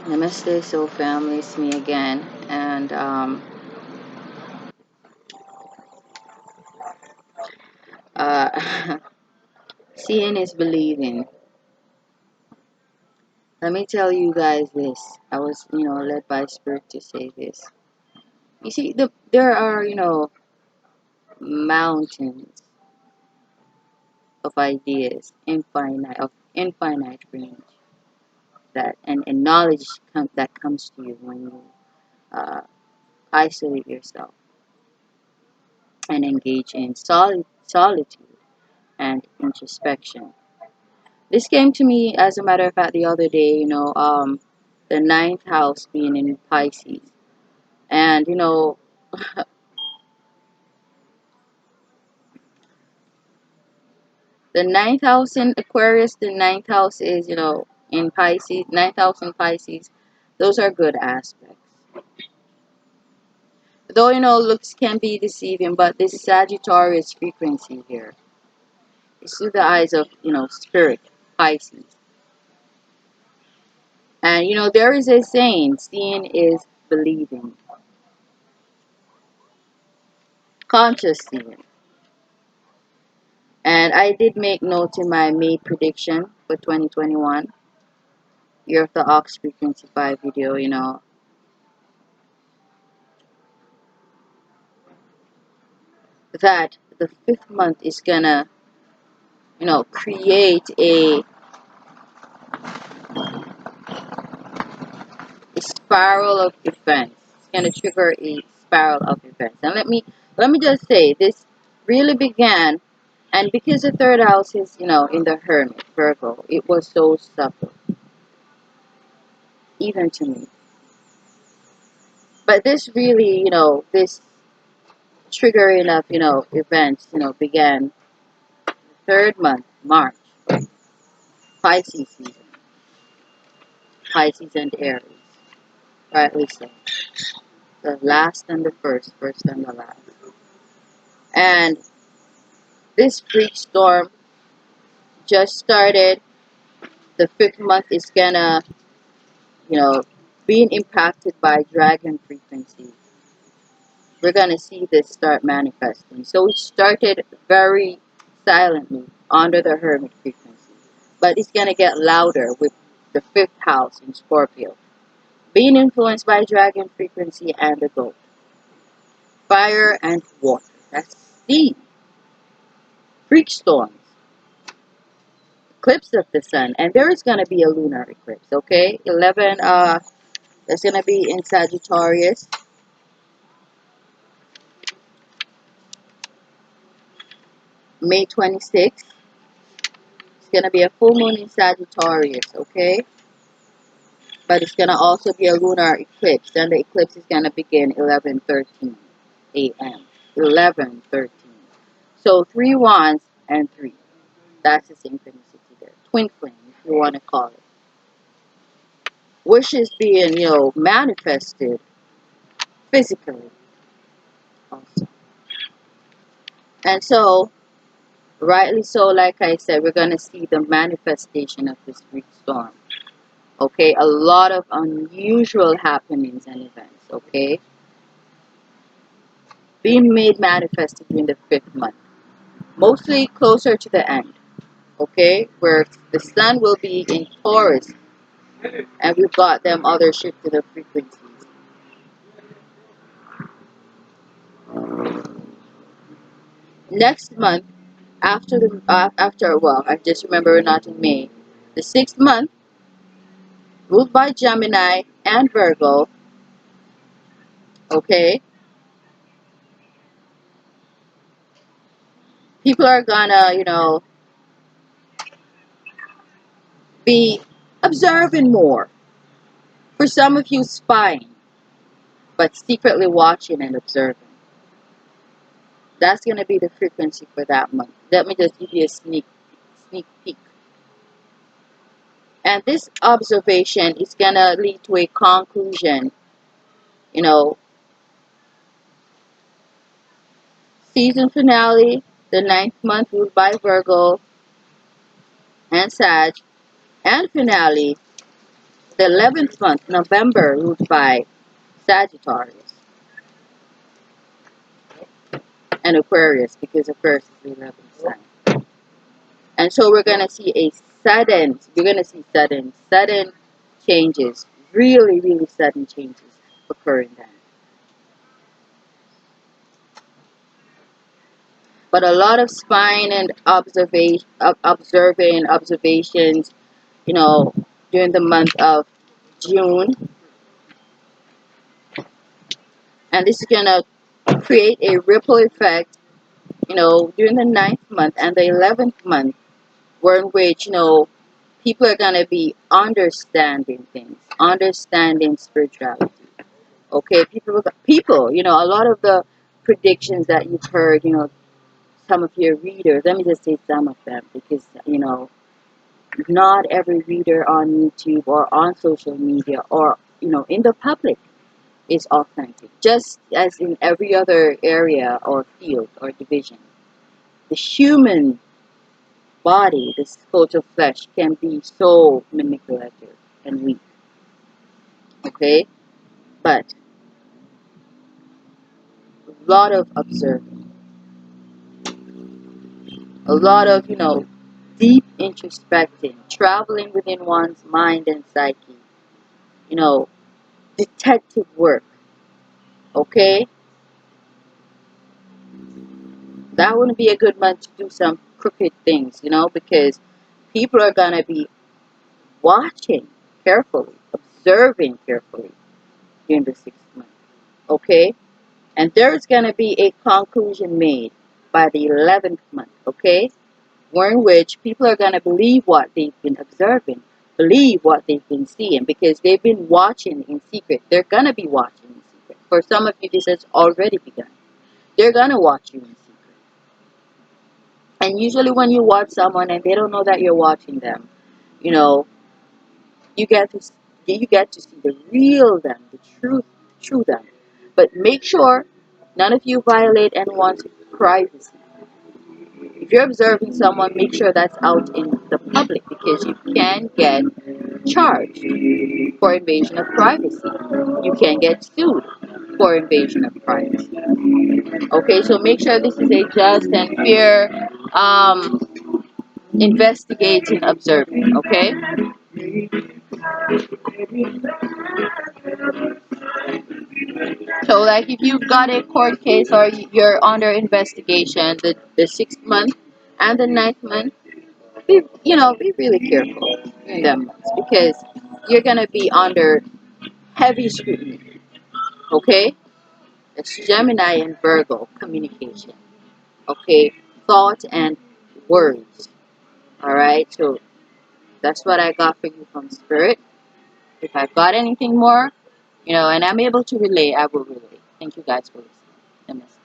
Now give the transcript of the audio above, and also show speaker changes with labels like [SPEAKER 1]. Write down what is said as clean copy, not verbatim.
[SPEAKER 1] Namaste, soul family. It's me again, and uh, seeing is believing. Let me tell you guys this. I was, led by Spirit to say this. You see, there are, mountains of ideas, infinite range and knowledge that comes to you when you uh, isolate yourself and engage in solitude and introspection. This came to me, as a matter of fact, the other day, the ninth house being in Pisces. And, the ninth house in Aquarius, the ninth house is, in Pisces, ninth house in Pisces. Those are good aspects. Though, looks can be deceiving, but this Sagittarius frequency here is through the eyes of, spirit, Pisces. And, there is a saying, seeing is believing. Conscious seeing. And I did make note in my May prediction for 2021, year of the ox frequency 5 video, that the fifth month is gonna, create a spiral of events. It's gonna trigger a spiral of events. And let me just say this really began, and because the third house is, in the Hermit, Virgo, it was so subtle, even to me. But this really, this triggering of, events, began third month, March, Pisces season, Pisces and Aries, rightly so. The last and the first and the last. And this freak storm just started. The fifth month is gonna, you know, being impacted by dragon frequency. We're gonna see this start manifesting. So it started very silently under the Hermit frequency, but it's gonna get louder with the fifth house in Scorpio, being influenced by dragon frequency and the goat. Fire and water. That's the freak storms. Eclipse of the sun. And there is going to be a lunar eclipse, okay? 11, that's going to be in Sagittarius. May 26th. It's going to be a full moon in Sagittarius, okay? But it's going to also be a lunar eclipse. And the eclipse is going to begin 11:13 a.m. 11:13. So 3 wands and 3. That's the synchronicity there. Twin flame, if you want to call it. Wishes being, manifested physically also. And so, rightly so, like I said, we're going to see the manifestation of this Greek storm. Okay, a lot of unusual happenings and events, okay, being made manifested during the fifth month. Mostly closer to the end, okay, where the sun will be in Taurus and we've got them other shifted of frequencies. Next month, well, I just remember we're not in May. The sixth month, ruled by Gemini and Virgo, okay, people are gonna, be observing more. For some of you, spying, but secretly watching and observing. That's gonna be the frequency for that month. Let me just give you a sneak peek. And this observation is gonna lead to a conclusion. You know, season finale, the ninth month ruled by Virgo and Sag, and finale The 11th month, November, ruled by Sagittarius and Aquarius, because Aquarius is the 11th sign. And so we're gonna see sudden changes, really, really sudden changes occurring then. But a lot of spying and observations, you know, during the month of June, and this is gonna create a ripple effect, during the 9th month and the 11th month, where in which, people are gonna be understanding things, understanding spirituality. Okay, people, a lot of the predictions that you've heard, some of your readers, let me just say some of them, because, not every reader on YouTube or on social media or, in the public is authentic. Just as in every other area or field or division, the human body, this coat of flesh, can be so manipulative and weak. Okay? But a lot of observing, a lot of, deep introspecting, traveling within one's mind and psyche, you know, detective work. Okay? That wouldn't be a good month to do some crooked things, because people are going to be watching carefully, observing carefully during the 6th month. Okay? And there's going to be a conclusion made by the 11th month. Okay? Where in which people are going to believe what they've been observing, believe what they've been seeing, because they've been watching in secret. They're going to be watching in secret. For some of you, this has already begun. They're going to watch you in secret. And usually when you watch someone and they don't know that you're watching them, you know, you get to see the real them, the true them. But make sure none of you violate anyone's privacy. If you're observing someone, make sure that's out in the public, because you can get charged for invasion of privacy. You can get sued for invasion of privacy. Okay, so make sure this is a just and fair investigating, observing. Okay. So, like, if you've got a court case or you're under investigation, the 6th month and the 9th month, be really careful in them months, because you're gonna be under heavy scrutiny. Okay, it's Gemini and Virgo communication. Okay, thought and words. All right, so that's what I got for you from Spirit. If I've got anything more, and I'm able to relay, I will relay. Thank you guys for listening. Namaste.